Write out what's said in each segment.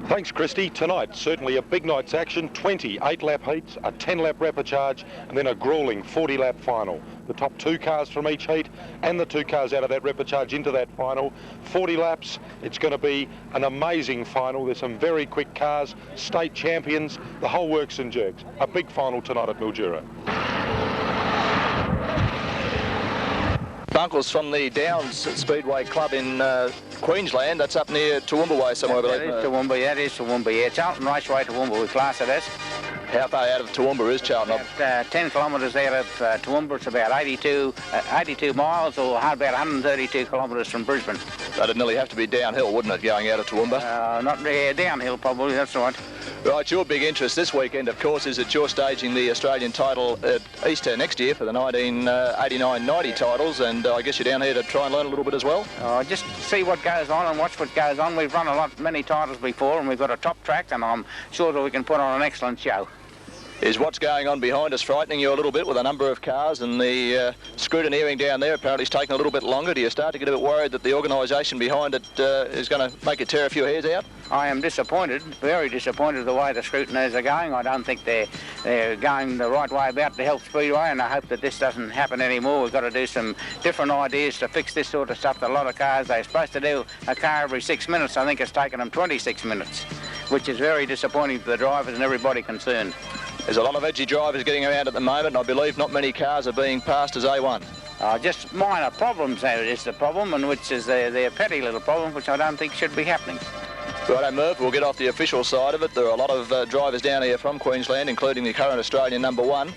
Thanks, Christy. Tonight, certainly a big night's action. 20 8-lap heats, a 10-lap repechage, and then a gruelling 40-lap final. The top 2 cars from each heat and the 2 cars out of that repechage into that final. 40 laps. It's going to be an amazing final. There's some very quick cars, state champions, the whole works and jerks. A big final tonight at Mildura. Bunkles from the Downs Speedway Club in Queensland. That's up near Toowoomba Way somewhere, I believe. That is Toowoomba, that is Toowoomba, yeah. Charlton Raceway Toowoomba, we class it as. How far out of Toowoomba is Charlton? About 10 kilometres out of Toowoomba. It's about 82 miles, or about 132 kilometres from Brisbane. That'd nearly have to be downhill, wouldn't it, going out of Toowoomba? Not downhill, probably, that's right. Right, your big interest this weekend, of course, is that you're staging the Australian title at Easter next year for the 1989-90 titles, and I guess you're down here to try and learn a little bit as well? Just see what goes on and watch what goes on. We've run many titles before, and we've got a top track, and I'm sure that we can put on an excellent show. Is what's going on behind us frightening you a little bit with a number of cars, and the scrutineering down there apparently is taking a little bit longer? Do you start to get a bit worried that the organisation behind it is going to make it tear a few hairs out? I am disappointed, very disappointed the way the scrutineers are going. I don't think they're going the right way about the Health Speedway, and I hope that this doesn't happen anymore. We've got to do some different ideas to fix this sort of stuff. A lot of cars, they're supposed to do a car every 6 minutes. I think it's taken them 26 minutes, which is very disappointing for the drivers and everybody concerned. There's a lot of edgy drivers getting around at the moment, and I believe not many cars are being passed as A1. Just minor problems, that is the problem, and which is their petty little problem, which I don't think should be happening. Righto, Murph, we'll get off the official side of it. There are a lot of drivers down here from Queensland, including the current Australian #1.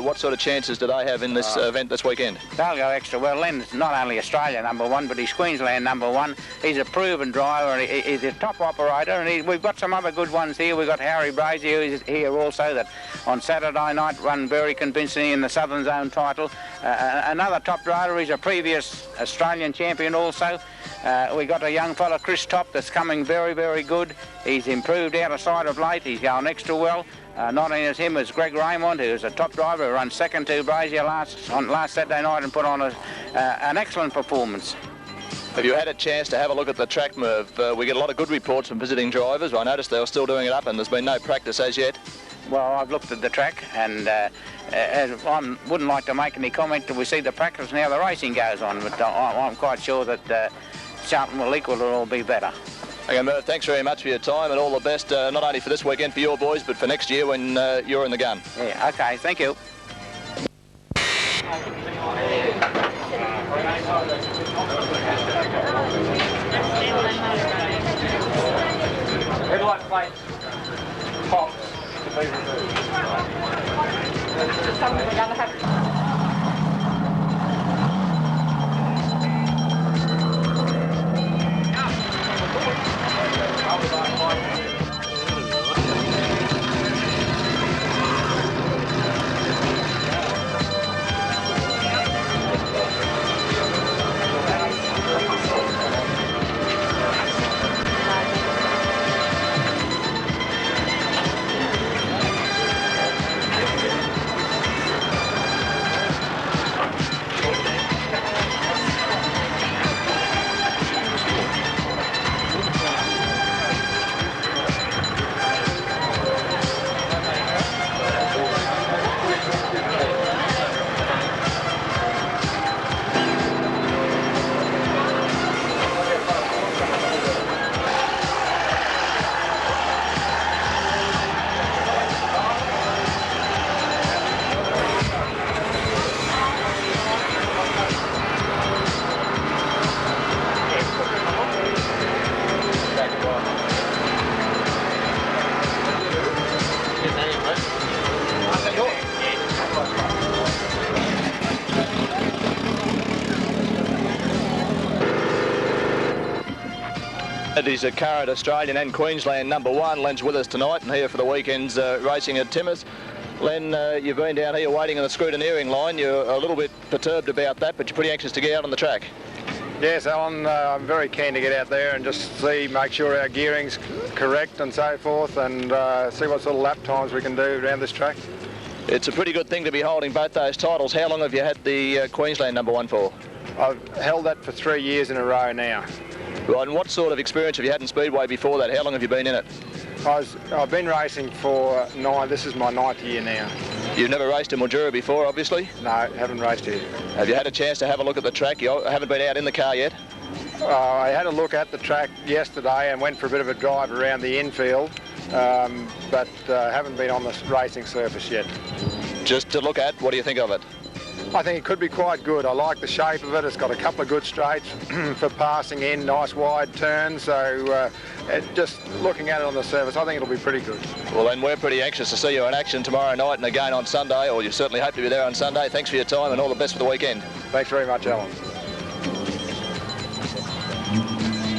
What sort of chances do they have in this event this weekend? They'll go extra well. Len's not only Australian #1, but he's Queensland #1. He's a proven driver, and he's a top operator, and we've got some other good ones here. We've got Harry Brazier, who's here also, that on Saturday night run very convincingly in the Southern Zone title. Another top driver, he's a previous Australian champion also. We got a young fella, Chris Top, that's coming very, very good. He's improved out of sight of late. He's going extra well. Not only as him as Greg Raymond, who's a top driver, who ran second to Brazier last Saturday night and put on an excellent performance. Have you had a chance to have a look at the track, Merv? We get a lot of good reports from visiting drivers. I noticed they were still doing it up, and there's been no practice as yet. Well, I've looked at the track, and I wouldn't like to make any comment till we see the practice and how the racing goes on, but I'm quite sure that Charlton will equal it or be better. Okay, Merv, thanks very much for your time, and all the best, not only for this weekend for your boys, but for next year when you're in the gun. Yeah, okay, thank you. Headlight plates, tops to be removed. Something we're going to have. He's a current Australian and Queensland #1. Len's with us tonight and here for the weekend's racing at Timmins. Len, you've been down here waiting on the scrutineering line. You're a little bit perturbed about that, but you're pretty anxious to get out on the track. Yes, Alan, I'm very keen to get out there and just make sure our gearing's correct and so forth, and see what sort of lap times we can do around this track. It's a pretty good thing to be holding both those titles. How long have you had the Queensland #1 for? I've held that for 3 years in a row now. Right, and what sort of experience have you had in Speedway before that? How long have you been in it? I've been racing for this is my 9th year now. You've never raced in Mildura before, obviously? No, haven't raced here. Have you had a chance to have a look at the track? You haven't been out in the car yet? I had a look at the track yesterday and went for a bit of a drive around the infield, but haven't been on the racing surface yet. Just to look at, what do you think of it? I think it could be quite good. I like the shape of it. It's got a couple of good straights for passing in, nice wide turns. So just looking at it on the surface, I think it'll be pretty good. Well, then we're pretty anxious to see you in action tomorrow night and again on Sunday, or you certainly hope to be there on Sunday. Thanks for your time and all the best for the weekend. Thanks very much, Alan.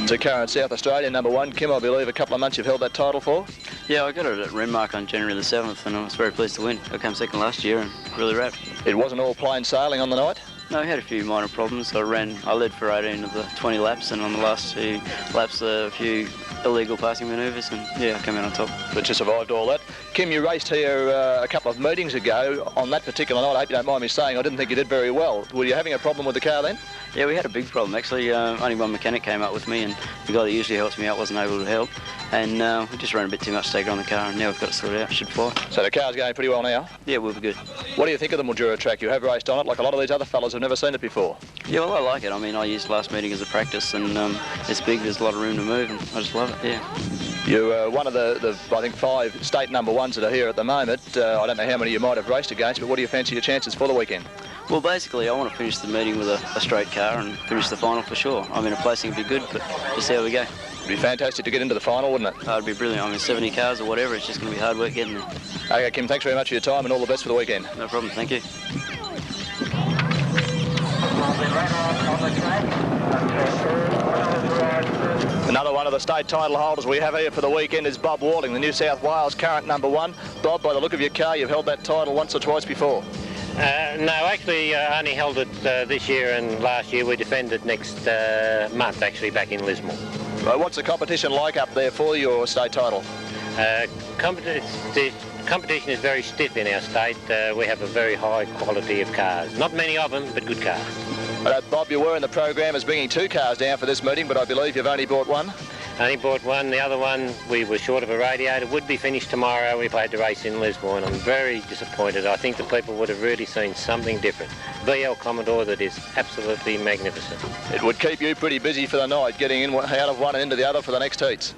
So current South Australian #1, Kim, I believe a couple of months you've held that title for? Yeah, I got it at Renmark on January the 7th and I was very pleased to win. I came second last year and really wrapped. It wasn't all plain sailing on the night? No, I had a few minor problems. I led for 18 of the 20 laps and on the last 2 laps a few illegal passing manoeuvres and yeah, I came out on top. But you survived all that. Kim, you raced here a couple of meetings ago. On that particular night, I hope you don't mind me saying, I didn't think you did very well. Were you having a problem with the car then? Yeah, we had a big problem actually. Only one mechanic came up with me and the guy that usually helps me out wasn't able to help. And we just ran a bit too much stagger on the car and now we've got it sorted out. It should fly. So the car's going pretty well now? Yeah, we'll be good. What do you think of the Mildura track? You have raced on it like a lot of these other fellas have never seen it before. Yeah, well, I like it. I mean, I used last meeting as a practice and it's big, there's a lot of room to move and I just love it, yeah. You're one of the I think 5 state #1s that are here at the moment. I don't know how many you might have raced against, but what do you fancy your chances for the weekend? Well, basically, I want to finish the meeting with a straight car and finish the final for sure. I mean, a placing would be good, but just see how we go. It'd be fantastic to get into the final, wouldn't it? It'd be brilliant. I mean, 70 cars or whatever, it's just going to be hard work getting there. Okay, Kim, thanks very much for your time and all the best for the weekend. No problem, thank you. Another one of the state title holders we have here for the weekend is Bob Walling, the New South Wales current #1. Bob, by the look of your car, you've held that title once or twice before. No, actually I only held it this year and last year. We defended next month actually back in Lismore. What's the competition like up there for your state title? The competition is very stiff in our state. We have a very high quality of cars. Not many of them, but good cars. Bob, you were in the program as bringing 2 cars down for this meeting, but I believe you've only bought one. Only bought one. The other one, we were short of a radiator. Would be finished tomorrow. We've had to race in Lismore, and I'm very disappointed. I think the people would have really seen something different. VL Commodore that is absolutely magnificent. It would keep you pretty busy for the night, getting in out of one and into the other for the next heats.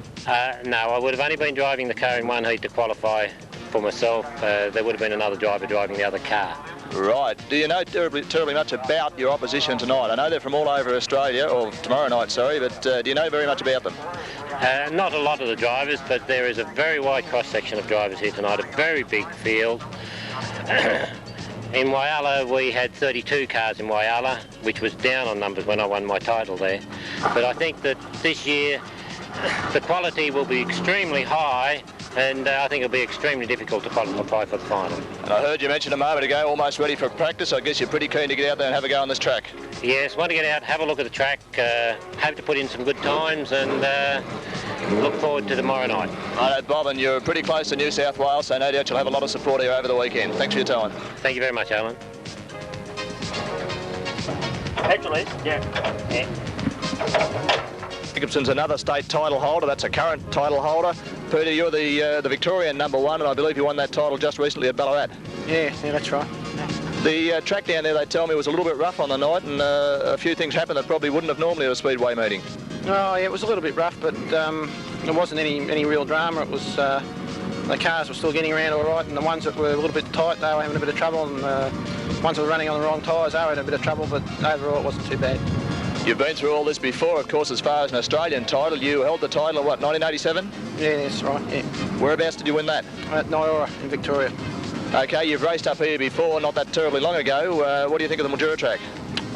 No, I would have only been driving the car in one heat to qualify for myself. There would have been another driver driving the other car. Right. Do you know terribly much about your opposition tonight? I know they're from all over Australia, or tomorrow night, sorry, but do you know very much about them? Not a lot of the drivers, but there is a very wide cross-section of drivers here tonight, a very big field. In Whyalla, we had 32 cars in Whyalla, which was down on numbers when I won my title there. But I think that this year the quality will be extremely high, and I think it'll be extremely difficult to qualify for the final. And I heard you mention a moment ago, almost ready for practice. I guess you're pretty keen to get out there and have a go on this track. Yes, want to get out, have a look at the track, hope to put in some good times, and look forward to tomorrow night. I know, Bob, and you're pretty close to New South Wales, so no doubt you'll have a lot of support here over the weekend. Thanks for your time. Thank you very much, Alan. Actually, yeah. Jacobson's another state title holder. That's a current title holder. Peter, you're the Victorian #1, and I believe you won that title just recently at Ballarat. Yeah, that's right. The track down there, they tell me, was a little bit rough on the night, and a few things happened that probably wouldn't have normally at a Speedway meeting. Oh, yeah, it was a little bit rough, but there wasn't any real drama. It was the cars were still getting around all right, and the ones that were a little bit tight, they were having a bit of trouble, and the ones that were running on the wrong tyres, they were having a bit of trouble, but overall it wasn't too bad. You've been through all this before, of course, as far as an Australian title. You held the title in, what, 1987? Yeah, that's right, yeah. Whereabouts did you win that? At Mildura in Victoria. Okay, you've raced up here before, not that terribly long ago. What do you think of the Mildura track?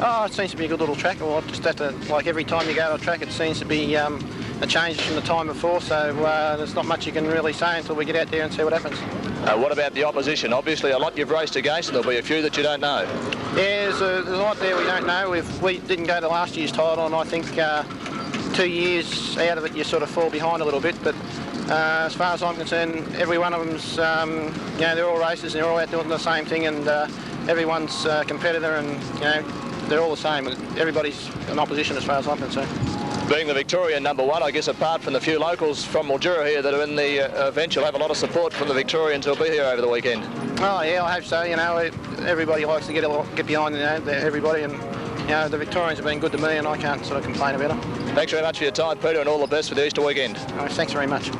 Oh, it seems to be a good little track. Well, just have to, like every time you go to a track, it seems to be a change from the time before, so there's not much you can really say until we get out there and see what happens. What about the opposition? Obviously a lot you've raced against, and there'll be a few that you don't know. Yeah, there's a lot there we don't know. We didn't go to last year's title, and I think 2 years out of it you sort of fall behind a little bit, but as far as I'm concerned, every one of them's, they're all racers and they're all out doing the same thing, and everyone's a competitor, and they're all the same. Everybody's an opposition as far as I'm concerned. Being the Victorian number one, I guess apart from the few locals from Mildura here that are in the event, you'll have a lot of support from the Victorians who'll be here over the weekend. Oh yeah, I hope so. You know, everybody likes to get behind, you know, everybody, and you know, the Victorians have been good to me, and I can't sort of complain about it. Thanks very much for your time, Peter, and all the best for the Easter weekend. Thanks very much.